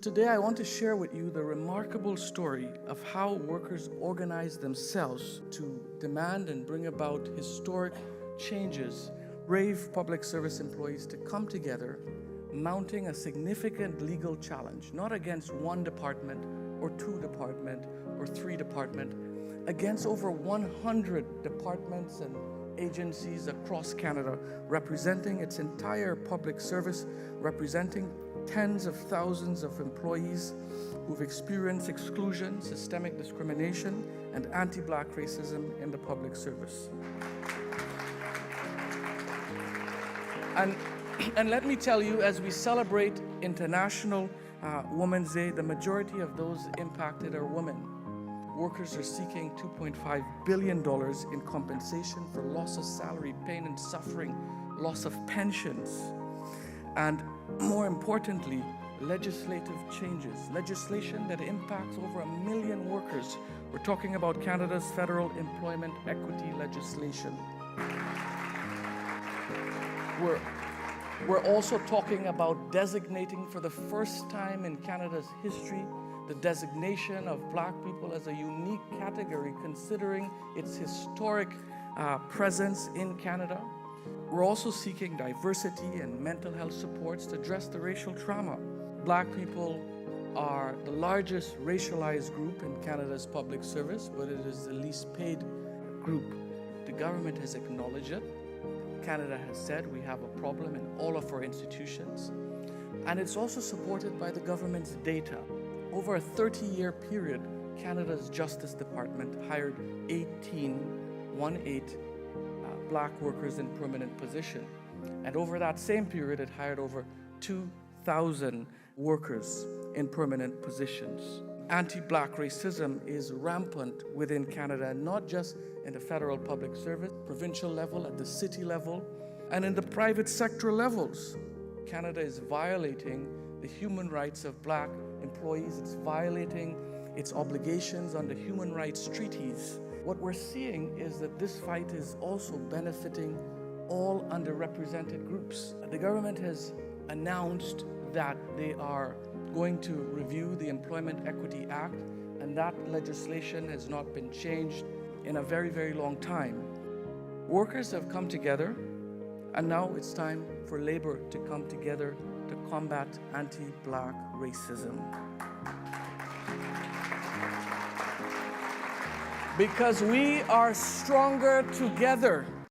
Today I want to share with you the remarkable story of how workers organized themselves to demand and bring about historic changes, brave public service employees to come together, mounting a significant legal challenge, not against one department or two department or three department, against over 100 departments and agencies across Canada, representing its entire public service, representing tens of thousands of employees who've experienced exclusion, systemic discrimination, and anti-Black racism in the public service. And let me tell you, as we celebrate International Women's Day, the majority of those impacted are women. Workers are seeking $2.5 billion in compensation for loss of salary, pain and suffering, loss of pensions, and more importantly, legislative changes, legislation that impacts over 1 million workers. We're talking about Canada's federal employment equity legislation. We're also talking about designating for the first time in Canada's history the designation of Black people as a unique category, considering its historic presence in Canada. We're also seeking diversity and mental health supports to address the racial trauma. Black people are the largest racialized group in Canada's public service, but it is the least paid group. The government has acknowledged it. Canada has said we have a problem in all of our institutions, and it's also supported by the government's data. Over a 30-year period, Canada's Justice Department hired 18 Black workers in permanent position. And over that same period, it hired over 2,000 workers in permanent positions. Anti-Black racism is rampant within Canada, not just in the federal public service, provincial level, at the city level, and in the private sector levels. Canada is violating the human rights of Black employees. It's violating its obligations under human rights treaties. What we're seeing is that this fight is also benefiting all underrepresented groups. The government has announced that they are going to review the Employment Equity Act, and that legislation has not been changed in a very, very long time. Workers have come together, and now it's time for labor to come together to combat anti-Black racism. Because we are stronger together.